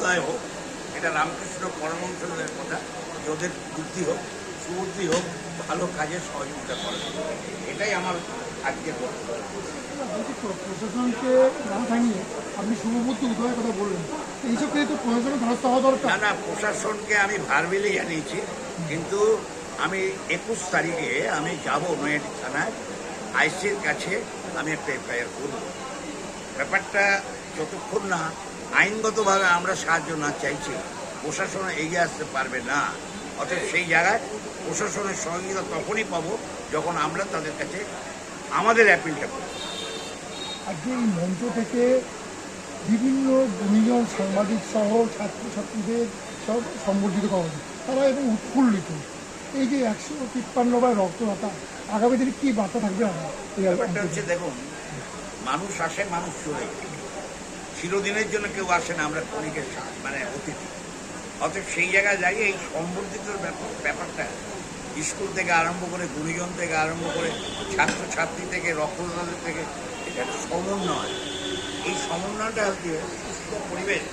উদয় হোক, এটা রামকৃষ্ণ পরমহংসের কথা, যে ওদের বুদ্ধি হোক, সুবুদ্ধি হোক, ভালো কাজে সহযোগিতা করে। এটাই আমার আজকে বক্তব্য। প্রশাসনকে না থামিয়ে আপনি শুভবুদ্ধি উদয়ের কথা বললেন, এইসব ক্ষেত্রে প্রশাসনের ধ্বস্ত হওয়া দরকার। না, প্রশাসনকে আমি ভার্বেলি জানিয়েছি, কিন্তু আমি 21 তারিখে আমি যাব নৈহাটি থানায়, আইসির কাছে আমি একটা এফআইআর করব। ব্যাপারটা যতক্ষণ না আইনগতভাবে আমরা সাহায্য না চাইছি, প্রশাসন এগিয়ে আসতে পারবে না। অর্থাৎ সেই জায়গায় প্রশাসনের সহযোগিতা তখনই পাবো যখন আমরা তাদের কাছে আমাদের অ্যাপিলটা করব। আজকে এই মঞ্চ থেকে বিভিন্ন গুণীজন সাংবাদিক সহ ছাত্রছাত্রীদের সব সম্বর্ধিত করা হয়েছে, তারা এবং উৎফুল্লিত। এই যে 153 রক্তদাতা, আগামী দিনে কী বার্তা থাকবে? ব্যাপারটা হচ্ছে, দেখুন, মানুষ আসে, মানুষ চলে যায়, চিরদিনের জন্য কেউ আসে না, আমরা ক্ষণিকের মানে অতিথি। অতএব সেই জায়গায় যাই, এই সম্বর্ধিত ব্যাপারটা স্কুল থেকে আরম্ভ করে, গুণীজন থেকে আরম্ভ করে, ছাত্রছাত্রী থেকে, রক্তদাতাদের থেকে, এটা একটা সমন্বয়। এই সমন্বয়টা হচ্ছে সুস্থ পরিবেশ,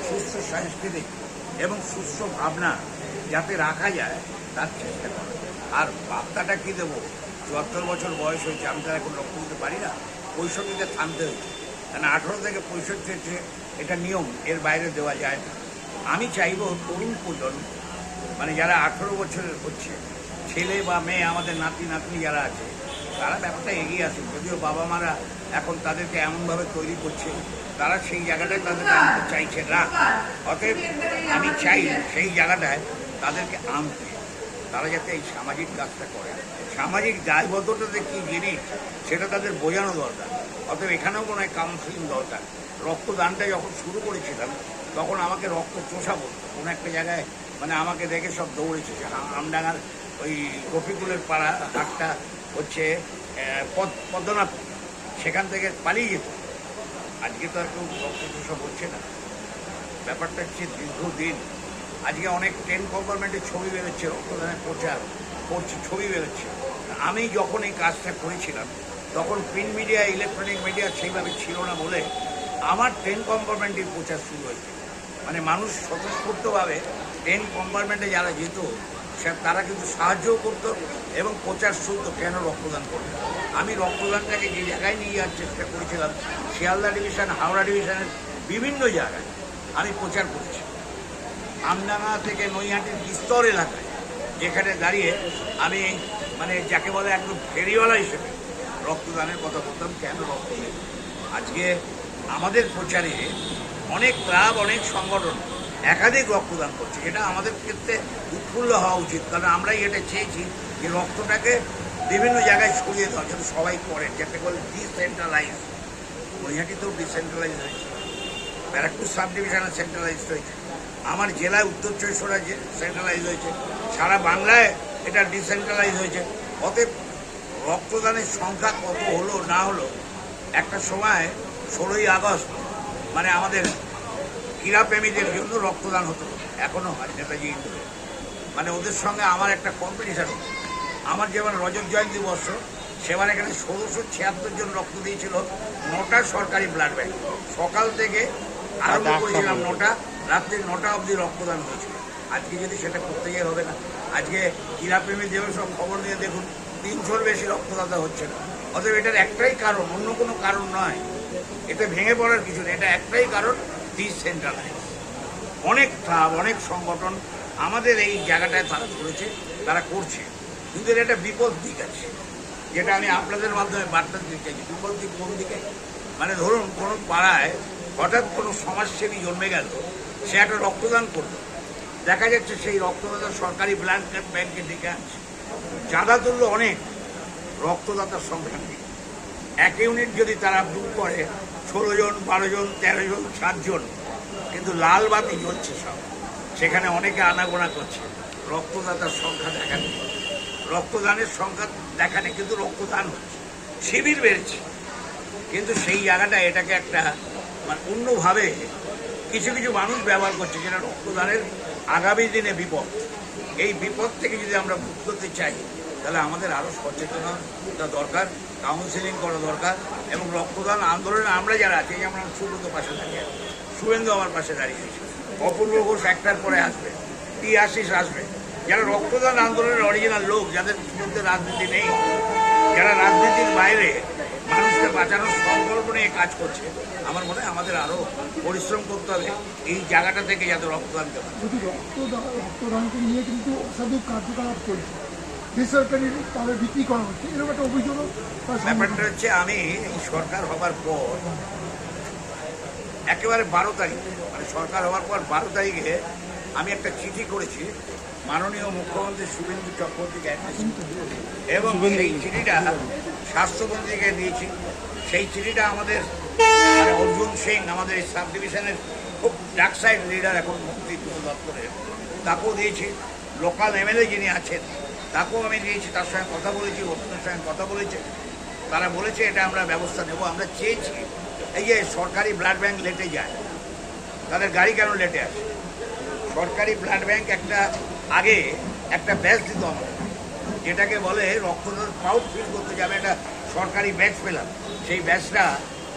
সুস্থ সংস্কৃতি এবং সুস্থ ভাবনা যাতে রাখা যায় তার চেষ্টা করা। আর বার্তাটা কী দেবো? 74 বছর বয়স হয়েছে, আমি তো এখন রক্ত দিতে পারি না, 65-তে থামতে হয়েছে। কারণ 18 থেকে 65 হচ্ছে এটা নিয়ম, এর বাইরে দেওয়া যায় না। আমি চাইব তরুণ প্রজন্ম, মানে যারা 18 বছরের হচ্ছে, ছেলে বা মেয়ে, আমাদের নাতি নাতনি যারা আছে, তারা ব্যাপারটা এগিয়ে আসুক। যদিও বাবা মারা এখন তাদেরকে এমনভাবে তৈরি করছে, তারা সেই জায়গাটায় তাদেরকে আনতে চাইছে না। অতএব আমি চাই সেই জায়গাটায় তাদেরকে আনতে, তারা যাতে এই সামাজিক কাজটা করে। সামাজিক দায়বদ্ধতাতে কী জিনিস সেটা তাদের বোঝানো দরকার। অতএব এখানেও কোনো কাউন্সিলিং দরকার। রক্তদানটা যখন শুরু করেছিলাম তখন আমাকে রক্ত চোষা বলতো, কোনো একটা জায়গায় মানে আমাকে দেখে সব দৌড়েছে। আমডাঙ্গার ওই রফিকুলের পাড়া হাটটা হচ্ছে পদ্মনাথ, সেখান থেকে পালিয়ে যেত। আজকে তো আর কেউ রক্ত চোষা বলছে না। ব্যাপারটা হচ্ছে দীর্ঘদিন, আজকে অনেক ট্রেন কম্পার্টমেন্টের ছবি বেরোচ্ছে, রক্তদানের প্রচার করছে, ছবি বেরোচ্ছে। আমি যখন এই কাজটা করেছিলাম তখন প্রিন্ট মিডিয়া, ইলেকট্রনিক মিডিয়া সেইভাবে ছিল না বলে আমার ট্রেন কম্পার্টমেন্টের প্রচার শুরু হয়েছে। মানে মানুষ স্বতঃস্ফূর্তভাবে ট্রেন কম্পার্টমেন্টে যারা যেত তারা কিন্তু সাহায্যও করতো এবং প্রচার শুনতো কেন রক্তদান করতো। আমি রক্তদানটাকে যে জায়গায় নিয়ে যাওয়ার চেষ্টা করেছিলাম, শিয়ালদা ডিভিশন, হাওড়া ডিভিশনের বিভিন্ন জায়গায় আমি প্রচার করেছি। আমডাঙ্গা থেকে নৈহাটির বিস্তর এলাকায়, যেখানে দাঁড়িয়ে আমি মানে যাকে বলে একদম ফেরিওয়ালা হিসেবে রক্তদানের কথা বলতাম, কেন রক্ত দেব। আজকে আমাদের প্রচারে অনেক ক্লাব, অনেক সংগঠন একাধিক রক্তদান করছে। এটা আমাদের ক্ষেত্রে উৎফুল্ল হওয়া উচিত, কারণ আমরাই এটা চেয়েছি যে রক্তটাকে বিভিন্ন জায়গায় ছড়িয়ে দেওয়া, যাতে সবাই করেন, যাতে বলে ডিসেন্ট্রালাইজ। নৈহাটিতেও ডিসেন্ট্রালাইজ হয়েছে, ব্যারাকপুর সাব ডিভিশনে সেন্ট্রালাইজ হয়েছে, আমার জেলায় উত্তর 24 সেন্ট্রালাইজ হয়েছে, সারা বাংলায় এটা ডিসেন্ট্রালাইজ হয়েছে। অতএব রক্তদানের সংখ্যা কত হলো না হলো, একটা সময় 16ই আগস্ট মানে আমাদের ক্রীড়াপ্রেমীদের জন্য রক্তদান হতো, এখনও হয় নেতাজি ইন্ডোরে। মানে ওদের সঙ্গে আমার একটা কম্পিটিশান হতো। আমার যেমন রজত জয়ন্তী বর্ষ, সেবার এখানে 1676 জন রক্ত দিয়েছিল 9টা সরকারি ব্লাড ব্যাংক। সকাল থেকে আরম্ভ করেছিলাম 9টা, রাত্রি 9টা অবধি রক্তদান হয়েছিল। আজকে যদি সেটা করতে গিয়ে হবে না। আজকে ক্রীড়াপ্রেমী দেবের সব খবর নিয়ে দেখুন, 300-র বেশি রক্তদাতা হচ্ছে না। অতএব এটার একটাই কারণ, অন্য কোনো কারণ নয়। এতে ভেঙে পড়ার কিছু নেই, এটা একটাই কারণ, ডিসেন্ট্রালাইজ। অনেক ক্লাব, অনেক সংগঠন আমাদের এই জায়গাটায় তারা করেছে, তারা করছে, কিন্তু এর একটা বিপদ দিক আছে, যেটা আমি আপনাদের মাধ্যমে বার্তা দিতে চাইছি। বিপদ দিক কোন দিকে? মানে ধরুন কোনো পাড়ায় হঠাৎ কোনো সমাজসেবী জন্মে গেল, সে একটা রক্তদান করলো, দেখা যাচ্ছে সেই রক্তদাতা সরকারি ব্লাড ব্যাংকে ডেকে আনছে, চাঁদা তুললো অনেক, রক্তদাতার সংখ্যা নেই। 1 ইউনিট যদি তারা বুক করে 16 জন, 12 জন, 13 জন, 7 জন, কিন্তু লাল বাতি জ্বলছে সব, সেখানে অনেকে আনাগোনা করছে, রক্তদাতার সংখ্যা দেখা নেই। রক্তদানের সংখ্যা দেখা নেই, কিন্তু রক্তদান হচ্ছে, শিবির বেড়েছে। কিন্তু সেই জায়গাটা এটাকে একটা মানে অন্যভাবে কিছু কিছু মানুষ ব্যবহার করছে, যেটা রক্তদানের আগামী দিনে বিপদ। এই বিপদ থেকে যদি আমরা মুক্ত হতে চাই, তাহলে আমাদের আরও সচেতনতা দরকার, কাউন্সিলিং করা দরকার, এবং রক্তদান আন্দোলনে আমরা যারা আছি, আমরা সুব্রত পাশে থাকি, শুভেন্দু আমার পাশে দাঁড়িয়েছে, অপূর্ব ঘোষ একটার পরে আসবে, টি আশিস আসবে, যারা রক্তদান আন্দোলনের অরিজিনাল লোক, যাদের মধ্যে রাজনীতি নেই, যারা রাজনীতির বাইরে মানুষকে বাঁচানোর সংকল্প নিয়ে কাজ করছে। আমার মনে হয় আমাদের আরও পরিশ্রম করতে হবে এই জায়গাটা থেকে যাতে রক্তদান করতে পারে। যদি রক্তদানকে নিয়ে কিন্তু অসাধু কার্যকলাপ চলছে, বেসরকারি তাহলে বিক্রি করা হচ্ছে, এরকম একটা অভিযোগও ব্যাপারটা হচ্ছে, আমি এই সরকার হবার পর একেবারে 12 তারিখ, মানে সরকার হওয়ার পর 12 তারিখে আমি একটা চিঠি করেছি মাননীয় মুখ্যমন্ত্রী শুভেন্দু চক্রবর্তীকে, এবং সেই চিঠিটা স্বাস্থ্যমন্ত্রীকে দিয়েছি। সেই চিঠিটা আমাদের মানে অর্জুন সিং, আমাদের এই সাব ডিভিশনের খুব ডাকসাইড লিডার এখন মন্ত্রী দপ্তরের, তাকেও দিয়েছি। লোকাল এমএলএ যিনি আছেন তাকেও আমি দিয়েছি, তার সঙ্গে কথা বলেছি, অর্জুনের সঙ্গে কথা বলেছে। তারা বলেছে এটা আমরা ব্যবস্থা নেব। আমরা চেয়েছি এই যে সরকারি ব্লাড ব্যাংক লেটে যায়, তাদের গাড়ি কেন লেটে আসে? সরকারি ব্লাড ব্যাংক আগে একটা ব্যাচ দিত আমাদের, যেটাকে বলে রক্তদান প্রাউড ফিল করতে যাবে, একটা সরকারি ব্যাচ পেলাম। সেই ব্যাচটা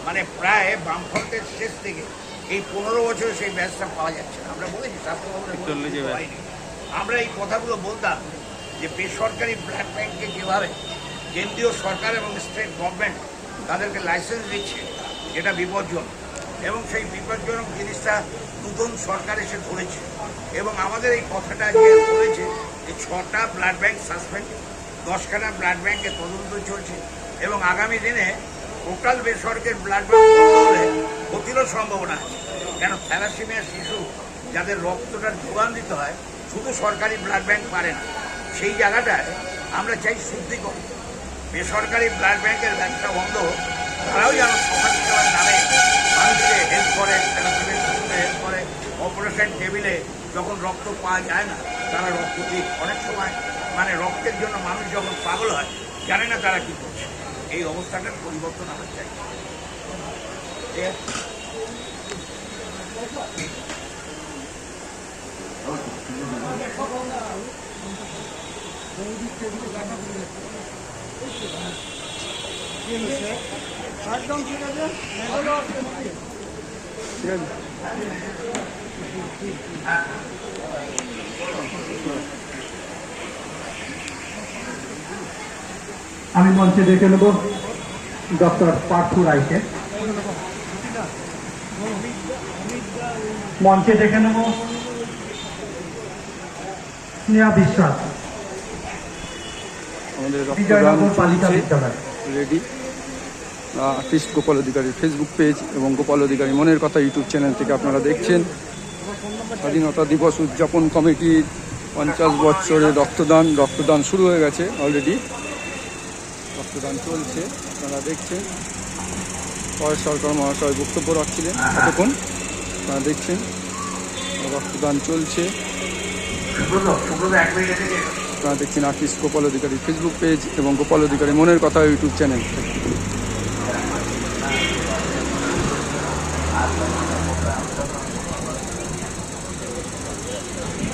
মানে প্রায় বামফ্রন্টের শেষ থেকে এই 15 বছরে সেই ব্যাচটা পাওয়া যাচ্ছে না। আমরা বলেছি স্বাস্থ্যভবনে হয়নি। আমরা এই কথাগুলো বলতাম যে বেসরকারি ব্লাড ব্যাংকে যেভাবে কেন্দ্রীয় সরকার এবং স্টেট গভর্নমেন্ট তাদেরকে লাইসেন্স দিচ্ছে, যেটা বিপজ্জনক, এবং সেই বিপজ্জনক জিনিসটা নতুন সরকার এসে ধরেছে। এবং আমাদের এই কথাটা যে বলেছে যে 6টা ব্লাড ব্যাংক সাসপেন্ড, 10খানা ব্লাড ব্যাংকে তদন্ত চলছে, এবং আগামী দিনে টোটাল বেসরকারি ব্লাড ব্যাংক হলে ক্ষতিরও সম্ভাবনা আছে। কেন থ্যালাসেমিয়া শিশু যাদের রক্তটা যোগান দিতে হয়, শুধু সরকারি ব্লাড ব্যাংক পারে না। সেই জায়গাটায় আমরা চাই শুদ্ধিকরণ, বেসরকারি ব্লাড ব্যাংকের ব্যবসা বন্ধ হোক, তারাও যেন সমাজ সেবার নামে মানুষকে হেল্প করে, হেল্প করে। অপারেশন টেবিলে যখন রক্ত পাওয়া যায় না, তারা রক্ত দিক। অনেক সময় মানে রক্তের জন্য মানুষ যখন পাগল হয়, জানে না তারা কী করছে। এই অবস্থাটার পরিবর্তন আমরা চাই। ঠিক আছে? একদম ঠিক আছে। আমি মঞ্চে দেখে নেব ডক্টর পার্থ রায়কে, মঞ্চে দেখে নেব স্নেহা বিশ্বাস, আমাদের বিজয়নগর বালিকা বিদ্যালয়। রেডি। আর্টিস্ট গোপাল অধিকারী ফেসবুক পেজ এবং গোপাল অধিকারী মনের কথা ইউটিউব চ্যানেল থেকে আপনারা দেখছেন স্বাধীনতা দিবস উদযাপন কমিটির 50 বছরের রক্তদান শুরু হয়ে গেছে অলরেডি। রক্তদান চলছে, আপনারা দেখছেন। পরেশ সরকার মহাশয় বক্তব্য রাখছিলেন এতক্ষণ, আপনারা দেখছেন। রক্তদান চলছে, আপনারা দেখছেন আর্টিস্ট গোপাল অধিকারী ফেসবুক পেজ এবং গোপাল অধিকারী মনের কথা ইউটিউব চ্যানেল।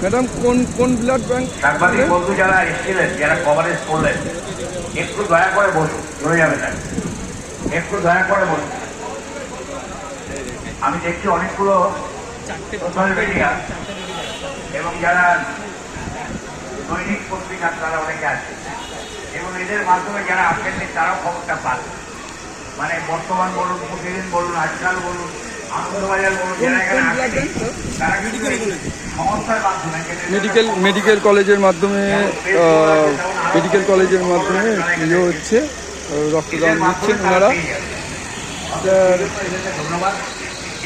ম্যাডাম কোন ব্লাড ব্যাংক? সাংবাদিক বন্ধু যারা এসেছিলেন, যারা কভারেজ করলেন, একটু দয়া করে বসুন, চলে যাবে না, একটু দয়া করে বসুন। আমি দেখছি অনেকগুলো সোশ্যাল মিডিয়া এবং যারা দৈনিক পত্রিকা তারা অনেকে আছে, এবং এদের মাধ্যমে যারা আসেননি তারাও খবরটা পান। মানে বর্তমান বলুন, প্রতিদিন বলুন, আজকাল বলুন, আনন্দবাজার বলুন, যারা এখানে আসেন তারা কিন্তু সংস্থার মাধ্যমে মেডিকেল কলেজের মাধ্যমে ইয়ে হচ্ছে, রক্তদান দিচ্ছেন ওনারা।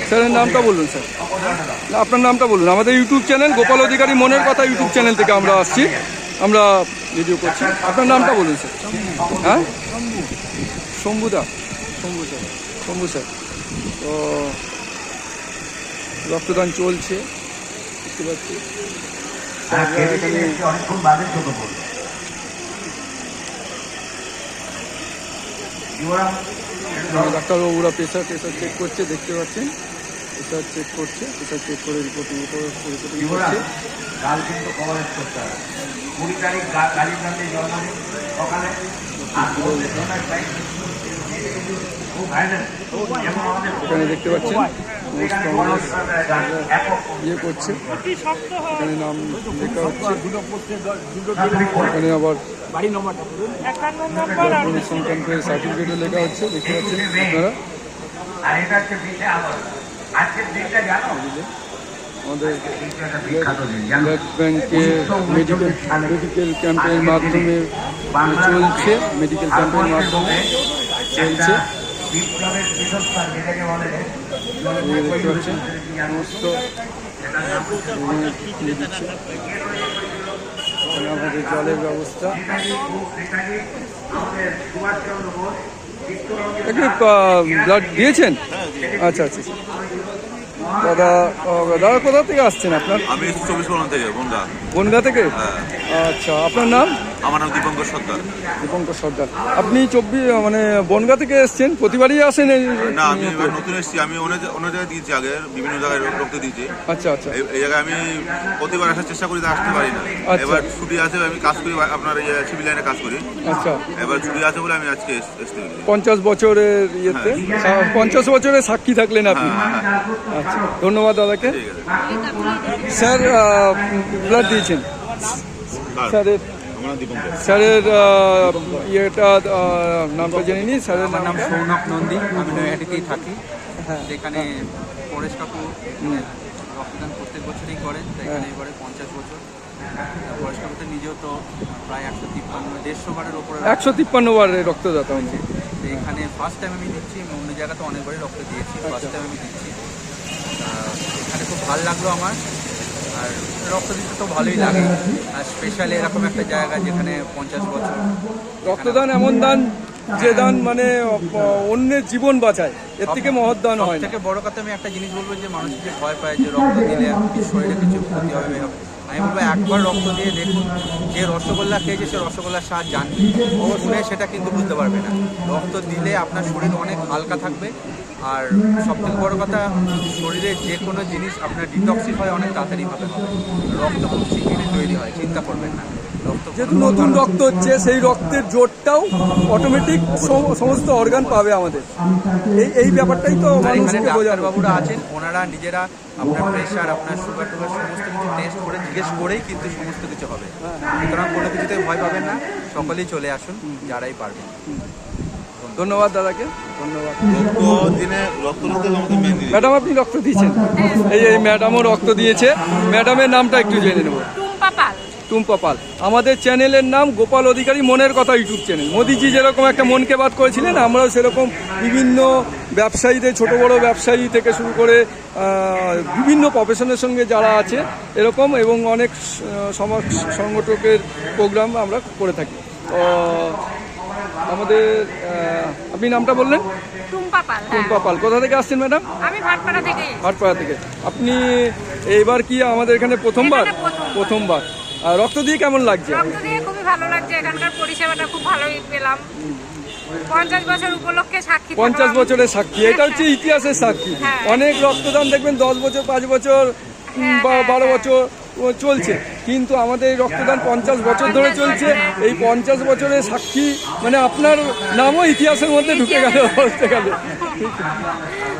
স্যারের নামটা বলুন স্যার, না আপনার নামটা বলুন। আমাদের ইউটিউব চ্যানেল গোপাল অধিকারী মনের কথা ইউটিউব চ্যানেল থেকে আমরা আসছি, আমরা ভিডিও করছি। আপনার নামটা বলুন স্যার। হ্যাঁ, শম্ভু স্যার। তো রক্তদান চলছে, দেখতে পাচ্ছি। ডাক্তারবাবুরা প্রেশার চেক করছে, দেখতে পাচ্ছেন। প্রেশার চেক করে রিপোর্ট করছে। কাল কিন্তু কভারেজ করতে হবে। 20 তারিখ গাড়ির গান্ধী জন্মদিন সকালে, এখানে দেখতে পাচ্ছেন সমস্ত আমাদের ইয়ে করছে, এখানে নাম লেখা হচ্ছে, এখানে আবার সংক্রান্ত সার্টিফিকেটও লেখা হচ্ছে, দেখতে পাচ্ছেন আপনারা। আমাদের ব্লাড ব্যাংকে মেডিকেল ক্যাম্পের মাধ্যমে চলছে, মেডিকেল ক্যাম্পের মাধ্যমে চলছে। দেখতে পাচ্ছেন সমস্ত দিচ্ছে, আমাদের জলের ব্যবস্থা। একটু ব্লাড দিয়েছেন? আচ্ছা আচ্ছা। দাদা দাদা কোথা থেকে আসছেন আপনার? আমি 24 পরগনা থেকে, বনগা। বনগা থেকে? হ্যাঁ। আচ্ছা, আপনার নাম? আমার নাম দীপঙ্কর সর্দার। দীপঙ্কর সর্দার। আপনি মানে বনগা থেকে এসছেন, প্রতিবারই আসেন? না, আমি নতুন এসেছি। আমি অন্য জায়গায় দিয়েছি, আগে বিভিন্ন জায়গায় রক্ত দিয়েছি। আচ্ছা আচ্ছা। এই জায়গায় আমি প্রতিবার আসার চেষ্টা করি, আসতে পারি না। আচ্ছা। এবার ছুটি আছে, আমি কাজ করি, আপনার সিভিল লাইনে কাজ করি। আচ্ছা, এবার ছুটি আছে বলে আমি আজকে আসতে পেরেছি। 50 বছরের ইয়েতে 50 বছরের সাক্ষী থাকলেন আপনি। আচ্ছা, ধন্যবাদ দাদাকে। ঠিক আছে। স্যার ব্লাড দিয়েছেন স্যারের? আমার দীপঙ্কর। স্যারের ইয়েটা নামটা জেনে নিই। স্যারের আমার নাম নামটা? সৌনক নন্দী, আমি নৈহাটিতেই থাকি। হ্যাঁ। যেখানে পরেশ কাকু রক্তদান প্রত্যেক বছরই করেন, তো এখানে এবারে 50 বছর। পরেশ কাকু তো নিজেও তো প্রায় 153-150 বারের ওপরে 153 বারের রক্তদাতা উনি। তো এখানে ফার্স্ট টাইম আমি দিচ্ছি, অন্য জায়গাতে অনেকবারই রক্ত দিয়েছি, ফার্স্ট টাইম আমি দিচ্ছি। এখানে খুব ভালো লাগলো আমার, আর রক্ত দিতে তো ভালোই লাগে, আর স্পেশালি এরকম একটা জায়গা যেখানে 50 বছর। রক্তদান এমন দান যে দান মানে অন্যের জীবন বাঁচায়, এর থেকে মহৎ দান হয় না। থেকে বড় কথা আমি একটা জিনিস বলবো, যে মানুষ যে ভয় পায় যে রক্ত দিলে শরীরে কিছু ক্ষতি হবে, আমি বলবো একবার রক্ত দিয়ে দেখুন, যে রসগোল্লা খেয়েছে সে রসগোল্লার স্বাদ জানবে, শুনে সেটা কিন্তু বুঝতে পারবে না। রক্ত দিলে আপনার শরীর অনেক হালকা থাকবে, আর সবথেকে বড় কথা, শরীরে যে কোনো জিনিস আপনার ডিটক্সিফাই অনেক তাড়াতাড়ি হবে। রক্ত খুব শীঘ্রই তৈরি হয়, চিন্তা করবেন না। যেহেতু নতুন রক্ত হচ্ছে, সেই রক্তের জোরটাও অটোমেটিক সমস্ত অর্গান পাবে আমাদের, এই ব্যাপারটাই তো মানুষকে বোঝানো। ডাক্তারবাবুরা আছেন, ওনারা নিজেরা আপনার প্রেশার, আপনার সুগার টুগার সমস্ত কিছু টেস্ট করে জিজ্ঞেস করেই কিন্তু সমস্ত কিছু হবে। সুতরাং কোনো কিছুতে ভয় পাবেন না, সকলেই চলে আসুন যারাই পারবেন। ধন্যবাদ দাদাকে, ধন্যবাদ। ম্যাডাম আপনি রক্ত দিয়েছেন? এই ম্যাডামও রক্ত দিয়েছে। ম্যাডামের নামটা একটু জেনে নেব। টুম্পা পাল। আমাদের চ্যানেলের নাম গোপাল অধিকারী মনের কথা ইউটিউব চ্যানেল। মোদিজি যেরকম একটা মনকে বাত করেছিলেন, আমরাও সেরকম বিভিন্ন ব্যবসায়ীদের, ছোট বড় ব্যবসায়ী থেকে শুরু করে বিভিন্ন প্রফেশনের সঙ্গে যারা আছে এরকম, এবং অনেক সমাজ সংগঠকের প্রোগ্রাম আমরা করে থাকি। আমাদের আপনি নামটা বললেন? টুম্পা পাল। কোথা থেকে আসছেন ম্যাডাম? আমি ভাটপাড়া থেকে। ভাটপাড়া থেকে। আপনি এইবার কি আমাদের এখানে প্রথমবার? প্রথমবার। রক্ত দিয়ে কেমন লাগছে? রক্ত দিয়ে খুবই ভালো লাগছে, এখানকার পরিষেবাটা খুব ভালোই পেলাম। 50 বছর উপলক্ষে সাক্ষী। 50 বছরের সাক্ষী, এটা হচ্ছে ইতিহাসের সাক্ষী। অনেক রক্তদান দেখবেন 10 বছর, 5 বছর বা 12 বছর চলছে, কিন্তু আমাদের এই রক্তদান 50 বছর ধরে চলছে। এই 50 বছরের সাক্ষী মানে আপনার নামও ইতিহাসের মধ্যে ঢুকে গেল বলতে গেলে।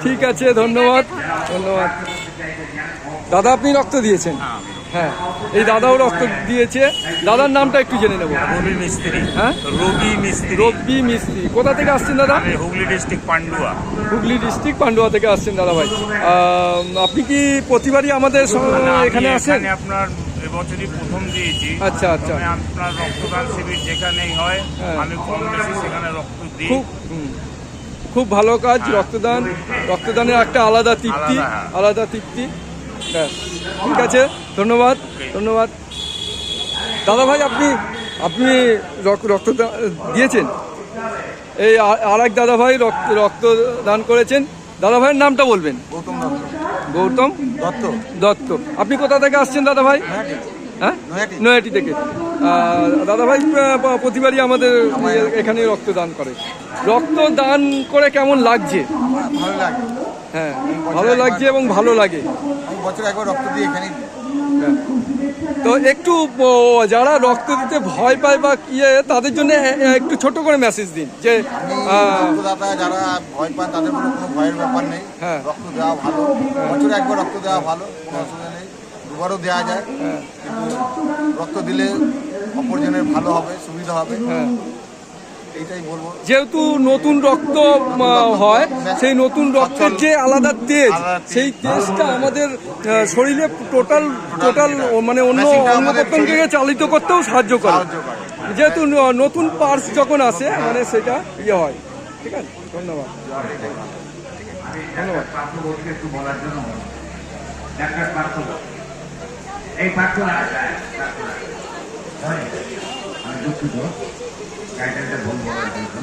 ঠিক আছে, ধন্যবাদ, ধন্যবাদ। দাদা আপনি রক্ত দিয়েছেন? হ্যাঁ, এই দাদাও রক্ত দিয়েছে। দাদার নামটা একটু জেনে নেব। রবি মিস্ত্রি। হ্যাঁ, রবি মিস্ত্রি। কোথা থেকে আসছেন দাদা? হুগলি ডিস্ট্রিক্ট পান্ডুয়া। হুগলি ডিস্ট্রিক্ট পান্ডুয়া থেকে আসছেন দাদা ভাই। আপনি কি প্রতিবারই আমাদের এখানে আসেন? আপনার এবছরই প্রথম দিয়েছি। আচ্ছা আচ্ছা। আপনার রক্তদান শিবির যেখানেই হয় আমি কম বেশি সেখানে রক্ত দিই। খুব ভালো কাজ। রক্তদানের একটা আলাদা তৃপ্তি, আলাদা তৃপ্তি। ঠিক আছে, ধন্যবাদ, ধন্যবাদ দাদা ভাই। আপনি রক্তদান দিয়েছেন? এই আর এক দাদা ভাই রক্তদান করেছেন। দাদা ভাইয়ের নামটা বলবেন? গৌতম দত্ত। আপনি কোথা থেকে আসছেন দাদা ভাই? হ্যাঁ, নৈহাটি থেকে। দাদা ভাই প্রতিবারই আমাদের এখানে রক্তদান করে। রক্তদান করে কেমন লাগছে? ভালো লাগে। হ্যাঁ, ভালো লাগছে এবং ভালো লাগে। আমি বছরে একবার রক্ত দিই এখানেই। তো একটু যারা রক্ত দিতে ভয় পায় বা ইয়ে, তাদের জন্য একটু ছোট করে মেসেজ দিন যে রক্তদাতা যারা ভয় পান তাদের কোনো ভয়ের ব্যাপার নেই। হ্যাঁ। রক্ত দেওয়া ভালো, বছরে একবার রক্ত দেওয়া ভালো, কোনো অসুবিধা নেই। দুবারও দেওয়া যায়, কিন্তু রক্ত দিলে অপরজনের ভালো হবে, সুবিধা হবে। হ্যাঁ, এইটাই বলবো। যেহেতু নতুন রক্ত হয়, সেই নতুন রক্তের যে আলাদা তেজ, সেই তেজটা আমাদের শরীরে টোটাল মানে অন্য অঙ্গ প্রত্যঙ্গকে চালিত করতেও সাহায্য করে। যেহেতু নতুন পার্টস যখন আসে মানে সেটা ইয়ে হয়। ঠিক আছে, ধন্যবাদ। ধন্যবাদ। একটু বলার জন্য ডাক্তার পার্থ, এই পার্থ আমি দুঃখিত টাইটেলটা ভুল বলার জন্য।